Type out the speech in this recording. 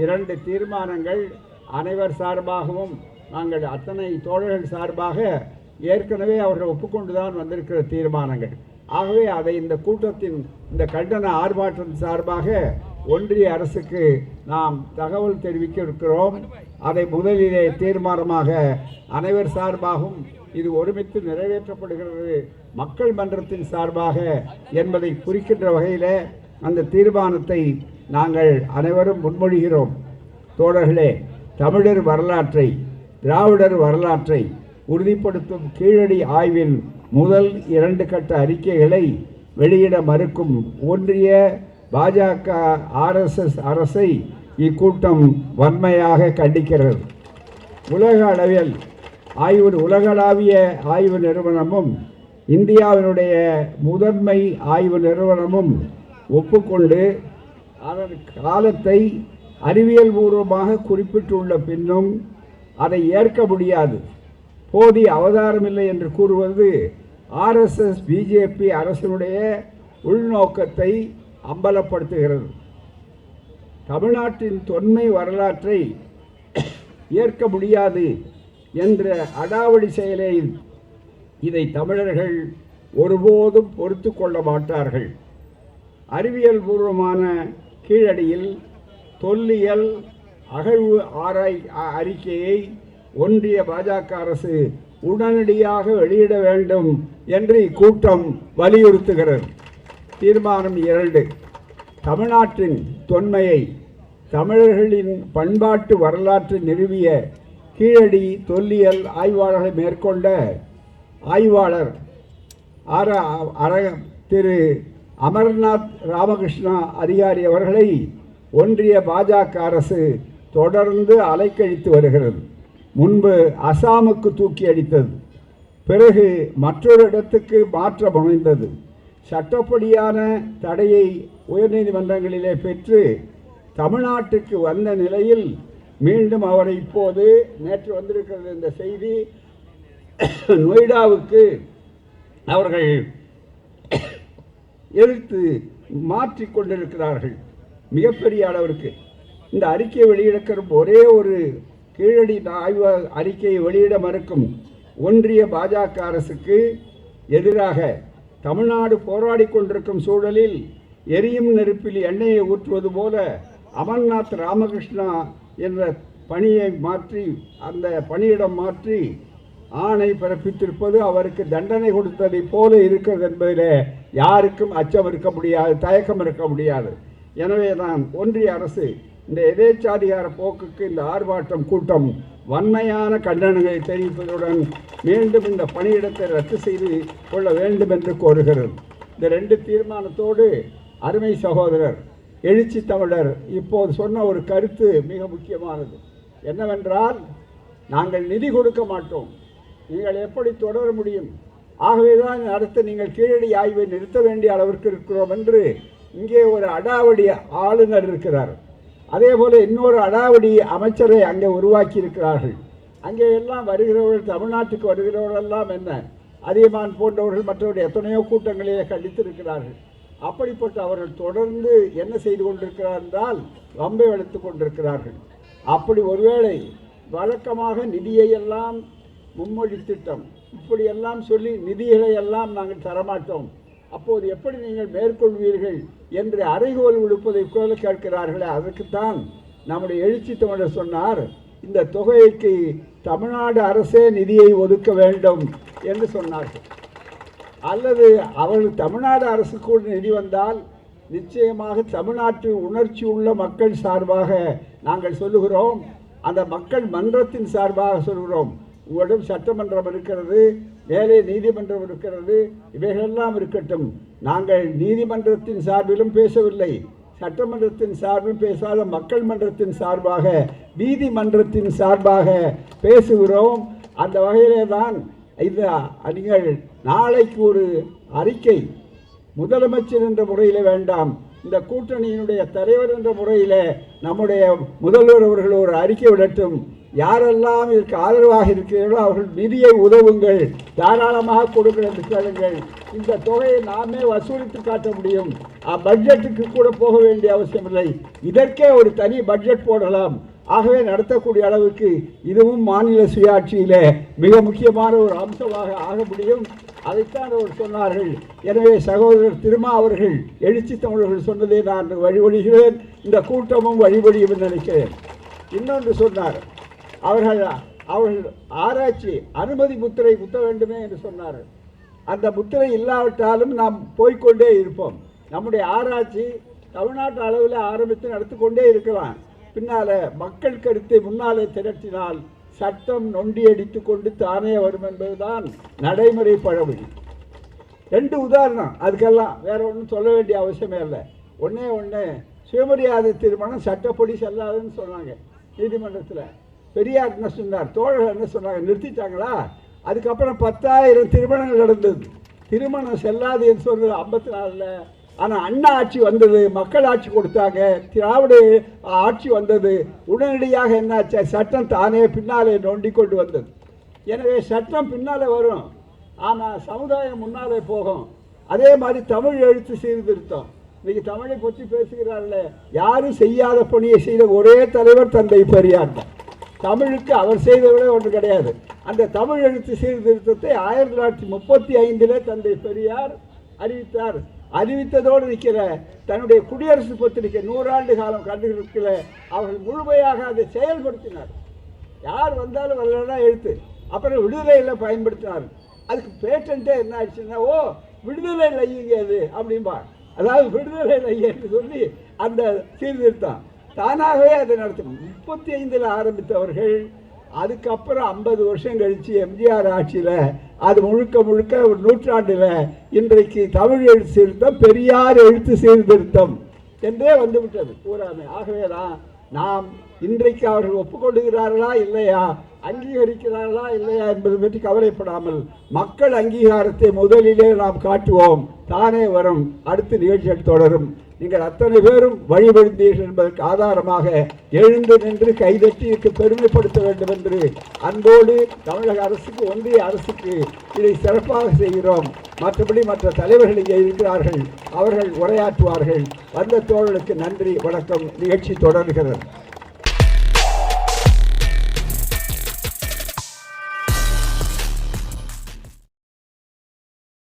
2 தீர்மானங்கள் அனைவர் சார்பாகவும் நாங்கள் அத்தனை தோழர்கள் சார்பாக ஏற்கனவே அவர்கள் ஒப்புக்கொண்டுதான் வந்திருக்கிற தீர்மானங்கள். ஆகவே அதை இந்த கூட்டத்தின் இந்த கண்டன ஆர்ப்பாட்டத்தின் சார்பாக ஒன்றிய அரசுக்கு நாம் தகவல் தெரிவிக்க இருக்கிறோம். அதை முதலிலே தீர்மானமாக அனைவர் சார்பாகவும் இது ஒருமித்து நிறைவேற்றப்படுகிறது மக்கள் மன்றத்தின் சார்பாக என்பதை குறிக்கின்ற வகையில் அந்த தீர்மானத்தை நாங்கள் அனைவரும் முன்மொழிகிறோம். தோழர்களே, தமிழர் வரலாற்றை, திராவிடர் வரலாற்றை உறுதிப்படுத்தும் கீழடி ஆய்வின் முதல் 2 கட்ட அறிக்கைகளை வெளியிட மறுக்கும் ஒன்றிய பாஜக RSS அரசை இக்கூட்டம் வன்மையாக கண்டிக்கிறது. உலகளாவிய ஆய்வு நிறுவனமும் இந்தியாவினுடைய முதன்மை ஆய்வு நிறுவனமும் ஒப்புக்கொண்டு அதன் காலத்தை அறிவியல் பூர்வமாக குறிப்பிட்டுள்ள பின்னும் அதை ஏற்க முடியாது, போதிய அவதாரமில்லை என்று கூறுவது RSS BJP அரசினுடைய உள்நோக்கத்தை அம்பலப்படுத்துகிறது. தமிழ்நாட்டின் தொன்மை வரலாற்றை ஏற்க முடியாது என்ற அடாவடி செயலை இதை தமிழர்கள் ஒருபோதும் பொறுத்து கொள்ள மாட்டார்கள். அறிவியல் பூர்வமான கீழடியில் தொல்லியல் அகழ்வு அறிக்கையை ஒன்றிய பாஜக அரசு உடனடியாக வெளியிட வேண்டும் என்று இக்கூட்டம் வலியுறுத்துகிறது. தீர்மானம் 2, தமிழ்நாட்டின் தொன்மையை, தமிழர்களின் பண்பாட்டு வரலாற்று நிறுவிய கீழடி தொல்லியல் ஆய்வாளர்களை மேற்கொண்ட ஆய்வாளர் திரு அமர்நாத் ராமகிருஷ்ணா அதிகாரி அவர்களை ஒன்றிய பாஜக அரசு தொடர்ந்து அலைக்கழித்து வருகிறது. முன்பு அசாமுக்கு தூக்கி அடித்தது, பிறகு மற்றொரு இடத்துக்கு மாற்ற முனைந்தது. சட்டப்படியான தடையை உயர்நீதிமன்றங்களிலே பெற்று தமிழ்நாட்டுக்கு வந்த நிலையில் மீண்டும் அவரை இப்போது நேற்று வந்திருக்கிறது இந்த செய்தி, நொய்டாவுக்கு அவர்கள் எழுத்து மாற்றிக்கொண்டிருக்கிறார்கள் மிகப்பெரிய அளவிற்கு. இந்த அறிக்கையை வெளியிடக்கிற ஒரே ஒரு கீழடி ஆய்வு அறிக்கையை வெளியிட மறுக்கும் ஒன்றிய பாஜக அரசுக்கு எதிராக தமிழ்நாடு போராடி கொண்டிருக்கும் சூழலில் எரியும் நெருப்பில் எண்ணெயை ஊற்றுவது போல அமர்நாத் ராமகிருஷ்ணா என்ற பணியை மாற்றி, அந்த பணியிடம் மாற்றி ஆணை பிறப்பித்திருப்பது அவருக்கு தண்டனை கொடுத்ததை போல இருக்கிறது என்பதில் யாருக்கும் அச்சம் இருக்க முடியாது, தயக்கம் இருக்க முடியாது. எனவே தான் ஒன்றிய அரசு இந்த எதேச்சாதிகார போக்குக்கு இந்த ஆர்ப்பாட்டம் கூட்டம் வன்மையான கண்டனங்களை தெரிவிப்பதுடன் மீண்டும் இந்த பணியிடத்தை ரத்து செய்து கொள்ள வேண்டும் என்று கோருகிறது. இந்த 2 தீர்மானத்தோடு அருமை சகோதரர் எழுச்சி தமிழர் இப்போது சொன்ன ஒரு கருத்து மிக முக்கியமானது. என்னவென்றால், நாங்கள் நிதி கொடுக்க மாட்டோம், நீங்கள் எப்படி தொடர முடியும், ஆகவேதான் அடுத்து நீங்கள் கீழடி ஆய்வை நிறுத்த வேண்டிய அளவிற்கு இருக்கிறோம் என்று இங்கே ஒரு அடாவடி ஆளுநர் இருக்கிறார். அதே போல் இன்னொரு அடாவடி அமைச்சரை அங்கே உருவாக்கி இருக்கிறார்கள். அங்கே எல்லாம் வருகிறவர்கள், தமிழ்நாட்டுக்கு வருகிறவர்கள் எல்லாம் என்ன அதியமான் போன்றவர்கள் மற்றவர்கள் எத்தனையோ கூட்டங்களிலே கண்டித்திருக்கிறார்கள். அப்படிப்பட்ட அவர்கள் தொடர்ந்து என்ன செய்து கொண்டிருக்கிறார் என்றால் வம்பை வளர்த்து கொண்டிருக்கிறார்கள். அப்படி ஒருவேளை வழக்கமாக நிதியை எல்லாம் மும்மொழி திட்டம் இப்படியெல்லாம் சொல்லி நிதிகளை எல்லாம் நாங்கள் தரமாட்டோம், அப்போது எப்படி நீங்கள் மேற்கொள்வீர்கள் என்று அறைகோல் விடுப்பதை போல கேட்கிறார்களே, அதற்குத்தான் நம்முடைய எழுச்சி தமிழர் சொன்னார், இந்த தொகைக்கு தமிழ்நாடு அரசே நிதியை ஒதுக்க வேண்டும் என்று சொன்னார்கள். அல்லது அவர்கள் தமிழ்நாடு அரசு கூட நிதி வந்தால் நிச்சயமாக தமிழ்நாட்டு உணர்ச்சி உள்ள மக்கள் சார்பாக நாங்கள் சொல்லுகிறோம், அந்த மக்கள் மன்றத்தின் சார்பாக சொல்கிறோம், உங்களிடம் சட்டமன்றம் இருக்கிறது, மேலே நீதிமன்றம் இருக்கிறது, இவைகளெல்லாம் இருக்கட்டும், நாங்கள் நீதிமன்றத்தின் சார்பிலும் பேசவில்லை, சட்டமன்றத்தின் சார்பிலும் பேசாத மக்கள் மன்றத்தின் சார்பாக, நீதிமன்றத்தின் சார்பாக பேசுகிறோம். அந்த வகையிலே தான் இது நீங்கள் நாளைக்கு ஒரு அறிக்கை முதலமைச்சர் என்ற முறையில் வேண்டாம், இந்த கூட்டணியினுடைய தலைவர் என்ற முறையில் நம்முடைய முதல்வர் அவர்கள் ஒரு அறிக்கை விடட்டும், யாரெல்லாம் இதற்கு ஆதரவாக இருக்கிறீர்களோ அவர்கள் நிதியை உதவுங்கள், தாராளமாக கொடுங்கள் என்று கேளுங்கள். இந்த தொகையை நாமே வசூலித்து காட்ட முடியும். பட்ஜெட்டுக்கு கூட போக வேண்டிய அவசியமில்லை. இதற்கே ஒரு தனி பட்ஜெட் போடலாம். ஆகவே நடத்தக்கூடிய அளவுக்கு இதுவும் மாநில சுயாட்சியில மிக முக்கியமான ஒரு அம்சமாக ஆக முடியும். அதைத்தான் அவர் சொன்னார்கள். எனவே சகோதரர் திருமா அவர்கள் எழுச்சி தமிழர்கள் சொன்னதை நான் வழிபடுகிறேன். இந்த கூட்டமும் வழிபடியும் நினைக்கிறேன். இன்னொன்று சொன்னார், அவர்கள் ஆராய்ச்சி அனுமதி முத்திரை குத்த வேண்டுமே என்று சொன்னார்கள். அந்த முத்திரை இல்லாவிட்டாலும் நாம் போய்கொண்டே இருப்போம். நம்முடைய ஆராய்ச்சி தமிழ்நாட்டு அளவில் ஆரம்பித்து நடத்தி கொண்டே இருக்கலாம். பின்னால மக்கள் கருத்தை முன்னாலே திரட்டினால் சட்டம் நொண்டி அடித்து கொண்டு தானே வரும் என்பதுதான் நடைமுறை பழமொழி. 2 உதாரணம், அதுக்கெல்லாம் வேற ஒன்றும் சொல்ல வேண்டிய அவசியமே இல்லை. ஒன்று சுயமரியாதை திருமணம் சட்டப்படி செல்லாதுன்னு சொன்னாங்க நீதிமன்றத்தில். பெரியார் என்ன சொன்னார், தோழர்கள் என்ன சொன்னாங்க, நிறுத்திட்டாங்களா? அதுக்கப்புறம் 10,000 திருமணங்கள் நடந்தது. திருமணம் செல்லாது என்று சொன்னது 54. ஆனால் அண்ணா ஆட்சி வந்தது, மக்கள் ஆட்சி கொடுத்தாங்க, திராவிட ஆட்சி வந்தது. உடனடியாக என்னாச்சு, சட்டம் தானே பின்னாலே நோண்டி கொண்டு வந்தது. எனவே சட்டம் பின்னாலே வரும், ஆனால் சமுதாயம் முன்னாலே போகும். அதே மாதிரி தமிழ் எழுத்து சீர்திருத்தம். இன்னைக்கு தமிழை பற்றி பேசுகிறார்களே, யாரும் செய்யாத பணியை செய்த ஒரே தலைவர் தந்தை பெரியார் தான். தமிழுக்கு அவர் செய்தவிட ஒன்று கிடையாது. அந்த தமிழ் எழுத்து சீர்திருத்தத்தை 1935 தந்தை பெரியார் அறிவித்தார். அறிவித்ததோடு நிற்கிற தன்னுடைய குடியரசு பத்திரிகை 100 ஆண்டு காலம் கண்டுகிற அவர்கள் முழுமையாக அதை செயல்படுத்தினார். யார் வந்தாலும் வரலன்னா எழுத்து. அப்புறம் விடுதலையில் பயன்படுத்தினார். அதுக்கு பேட்டன்ட்டே என்ன ஆயிடுச்சுன்னா, விடுதலை லையுங்க அது அப்படின்பா. அதாவது விடுதலை லைய என்று சொல்லி அந்த சீர்திருத்தம் தானாகவே அதை நடத்தும். 35 ஆரம்பித்தவர்கள் அதுக்கப்புறம் 50 வருஷம் கழித்து எம்ஜிஆர் ஆட்சியில் அது முழுக்க ஒரு நூற்றாண்டில் இன்றைக்கு தமிழ் எழுத்து சீர்திருத்தம் பெரியார் எழுத்து சீர்திருத்தம் என்றே வந்துவிட்டது பூராமே. ஆகவே தான் நாம் இன்றைக்கு அவர்கள் ஒப்புக்கொள்ளுகிறார்களா இல்லையா, அங்கீகரிக்கிறார்களா இல்லையா என்பது பற்றி கவலைப்படாமல் மக்கள் அங்கீகாரத்தை முதலிலே நாம் காட்டுவோம். தானே வரும், அடுத்த நிகழ்ச்சிகள் தொடரும். நீங்கள் அத்தனை பேரும் வழிபடுத்தீர்கள் என்பதற்கு ஆதாரமாக எழுந்து நின்று கைதட்டி பெருமைப்படுத்த வேண்டும் என்று அன்போடு தமிழக அரசுக்கு, ஒன்றிய அரசுக்கு இதை சிறப்பாக செய்கிறோம். மற்றபடி மற்ற தலைவர்கள் இங்கே இருக்கிறார்கள், அவர்கள் உரையாற்றுவார்கள். வந்த தோழர்களுக்கு நன்றி, வணக்கம். நிகழ்ச்சி தொடர்கிறது.